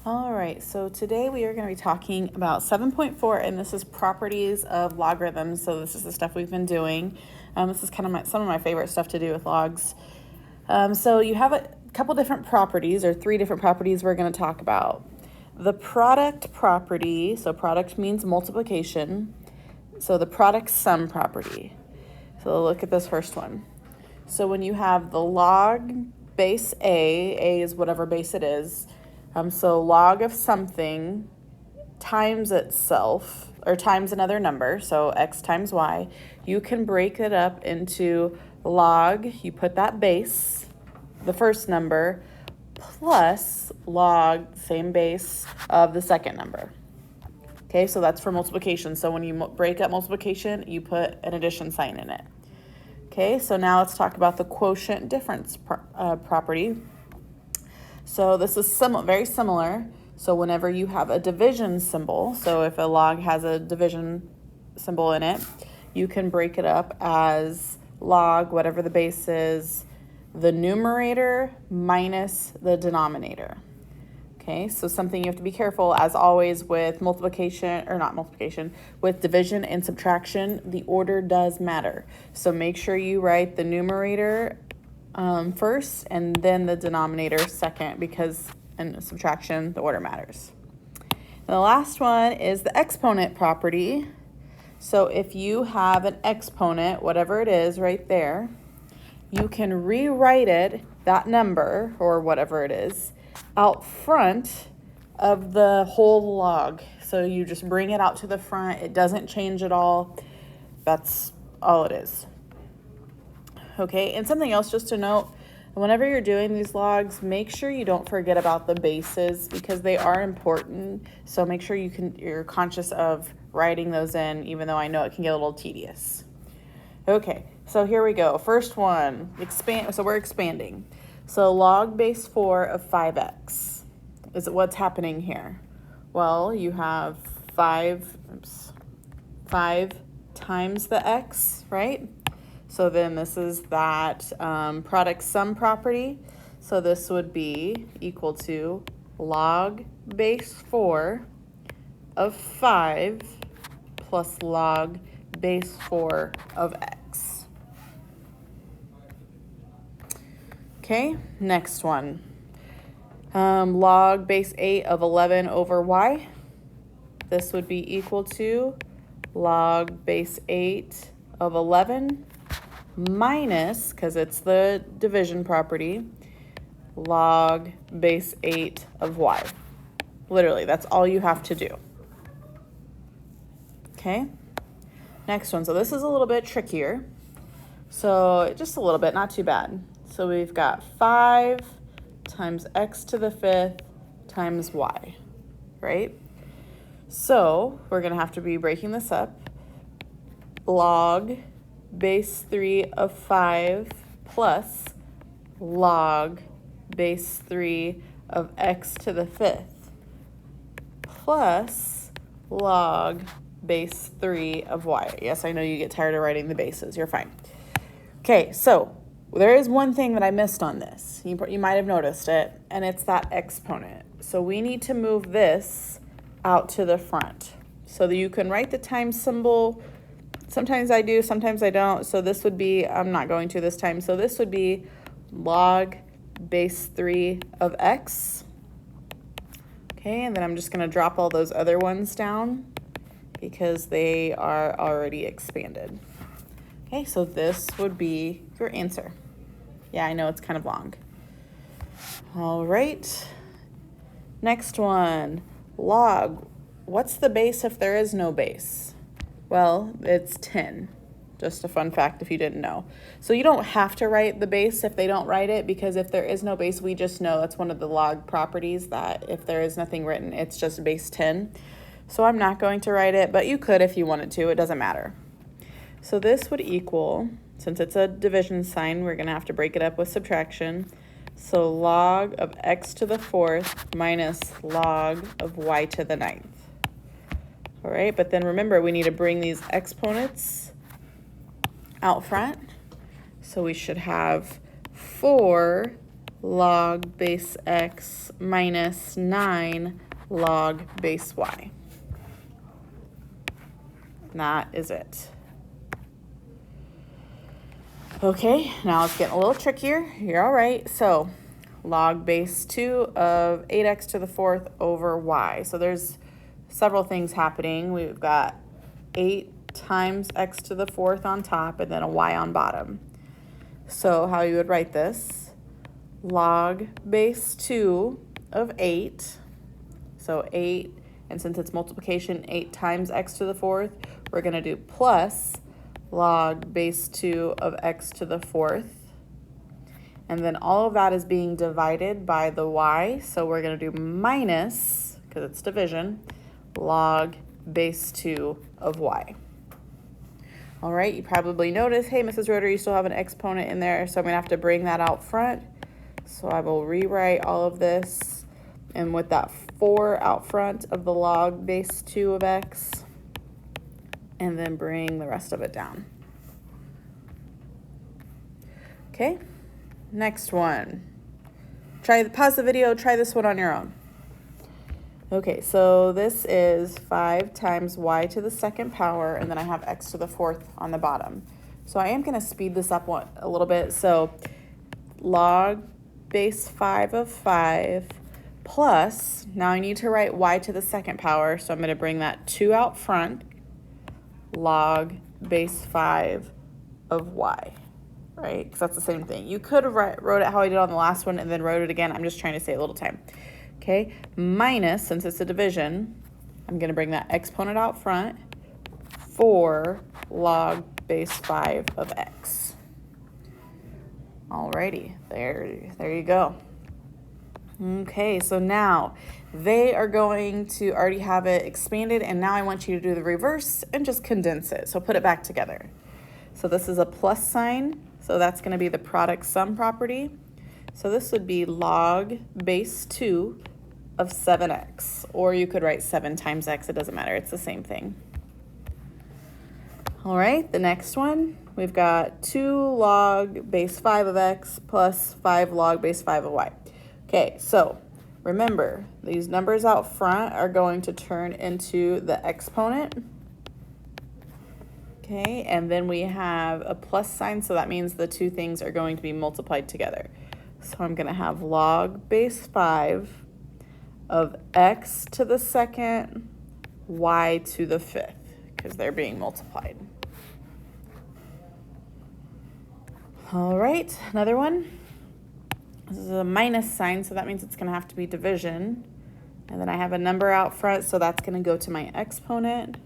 All right, so today we are going to be talking about 7.4, and this is properties of logarithms. So this is the stuff we've been doing. This is kind of some of my favorite stuff to do with logs. So you have a couple different properties, or three different properties we're going to talk about. The product property, so product means multiplication. So the product sum property. So look at this first one. So when you have the log base A is whatever base it is. So log of something times itself, or times another number, so x times y, you can break it up into log, you put that base, the first number, plus log, same base, of the second number. Okay, so that's for multiplication. So when you break up multiplication, you put an addition sign in it. Okay, so now let's talk about the quotient difference property. So this is very similar. So whenever you have a division symbol, so if a log has a division symbol in it, you can break it up as log, whatever the base is, the numerator minus the denominator. Okay, so something you have to be careful, as always, with multiplication, or not multiplication, with division and subtraction, the order does matter. So make sure you write the numerator first and then the denominator second, because in subtraction, the order matters. And the last one is the exponent property. So if you have an exponent, whatever it is right there, you can rewrite it, that number, or whatever it is, out front of the whole log. So you just bring it out to the front. It doesn't change at all. That's all it is. Okay, and something else just to note, whenever you're doing these logs, make sure you don't forget about the bases, because they are important. So make sure you're conscious of writing those in, even though I know it can get a little tedious. Okay, so here we go. First one, so we're expanding. So log base 4 of 5x. What's happening here? Well, you have 5 times the x, right? So then this is that product sum property. So this would be equal to log base 4 of 5 plus log base 4 of x. Okay, next one. Log base 8 of 11 over y. This would be equal to log base 8 of 11 minus, because it's the division property, log base 8 of y. Literally, that's all you have to do. Okay, next one. So this is a little bit trickier. So just a little bit, not too bad. So we've got 5 times x to the 5th times y, right? So we're going to have to be breaking this up. Log base 3 of 5 plus log base 3 of x to the 5th plus log base 3 of y. Yes, I know you get tired of writing the bases. You're fine. Okay, so there is one thing that I missed on this. You might have noticed it, and it's that exponent. So we need to move this out to the front so that you can write the times symbol. Sometimes I do, sometimes I don't. So this would be, I'm not going to this time. So this would be log base 3 of x. Okay, and then I'm just going to drop all those other ones down because they are already expanded. Okay, so this would be your answer. Yeah, I know it's kind of long. All right. Next one, log. What's the base if there is no base? Well, it's 10. Just a fun fact if you didn't know. So you don't have to write the base if they don't write it, because if there is no base, we just know that's one of the log properties, that if there is nothing written, it's just base 10. So I'm not going to write it, but you could if you wanted to. It doesn't matter. So this would equal, since it's a division sign, we're going to have to break it up with subtraction. So log of x to the 4th minus log of y to the 9th. All right, but then remember, we need to bring these exponents out front. So we should have 4 log base x minus 9 log base y. And that is it. Okay, now it's getting a little trickier. You're all right. So log base 2 of 8x to the 4th over y. So there's several things happening. We've got 8 times x to the 4th on top and then a y on bottom. So how you would write this, log base 2 of 8, so 8, and since it's multiplication, 8 times x to the 4th, we're going to do plus log base 2 of x to the 4th. And then all of that is being divided by the y, so we're going to do minus, because it's division, log base 2 of y. All right, you probably noticed, hey, Mrs. Roeder, you still have an exponent in there, so I'm going to have to bring that out front. So I will rewrite all of this, and with that 4 out front of the log base 2 of x, and then bring the rest of it down. Okay, next one. Pause the video, try this one on your own. Okay, so this is 5 times y to the 2nd power, and then I have x to the 4th on the bottom. So I am going to speed this up a little bit. So log base 5 of 5 plus, now I need to write y to the 2nd power, so I'm going to bring that 2 out front, log base 5 of y, right? Because that's the same thing. You could have wrote it how I did on the last one and then wrote it again. I'm just trying to save a little time. Okay, minus, since it's a division, I'm going to bring that exponent out front, 4 log base 5 of x. Alrighty, there you go. Okay, so now they are going to already have it expanded, and now I want you to do the reverse and just condense it. So put it back together. So this is a plus sign, so that's going to be the product sum property. So this would be log base 2 of 7x, or you could write 7 times x, it doesn't matter, it's the same thing. All right, the next one, we've got 2 log base 5 of x plus 5 log base 5 of y. Okay, so remember, these numbers out front are going to turn into the exponent. Okay, and then we have a plus sign, so that means the two things are going to be multiplied together. So I'm going to have log base 5 of x to the 2nd, y to the 5th, because they're being multiplied. All right, another one. This is a minus sign, so that means it's going to have to be division. And then I have a number out front, so that's going to go to my exponent.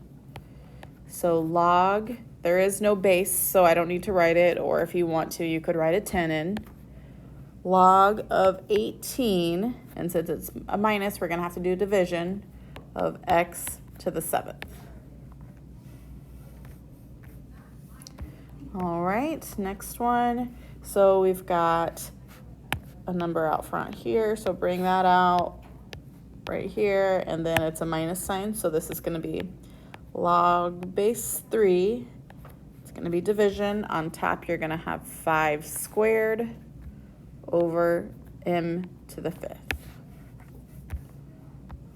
So log, there is no base, so I don't need to write it, or if you want to, you could write a 10 in. Log of 18, and since it's a minus, we're going to have to do division of x to the 7th. All right, next one. So we've got a number out front here, so bring that out right here, and then it's a minus sign, so this is going to be log base 3. It's going to be division. On top, you're going to have 5 squared over m to the 5th.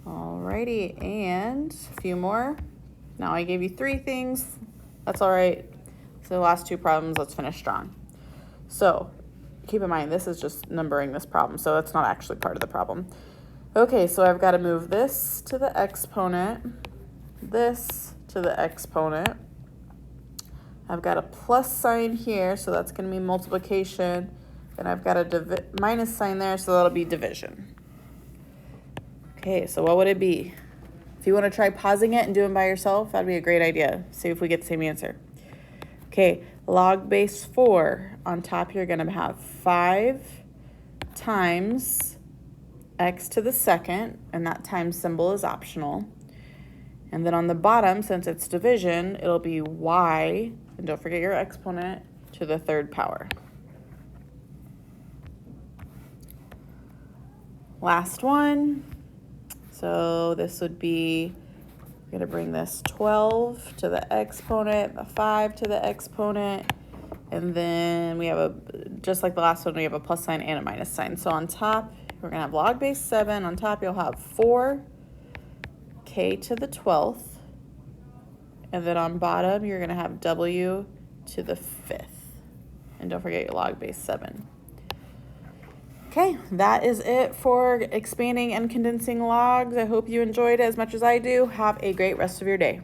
Alrighty, and a few more. Now I gave you 3 things. That's all right. So the last 2 problems, let's finish strong. So keep in mind, this is just numbering this problem, so it's not actually part of the problem. Okay, so I've got to move this to the exponent, this to the exponent. I've got a plus sign here, so that's going to be multiplication. And I've got a minus sign there, so that'll be division. Okay, so what would it be? If you want to try pausing it and doing by yourself, that'd be a great idea. See if we get the same answer. Okay, log base 4. On top, you're going to have 5 times x to the 2nd, and that times symbol is optional. And then on the bottom, since it's division, it'll be y, and don't forget your exponent, to the 3rd power. Last one. So this would be, we're going to bring this 12 to the exponent, the 5 to the exponent, And then we have just like the last one, we have a plus sign and a minus sign. So on top, we're gonna have log base 7. On top, you'll have 4k to the 12th. And then on bottom, you're gonna have w to the 5th. And don't forget your log base 7. Okay, that is it for expanding and condensing logs. I hope you enjoyed it as much as I do. Have a great rest of your day.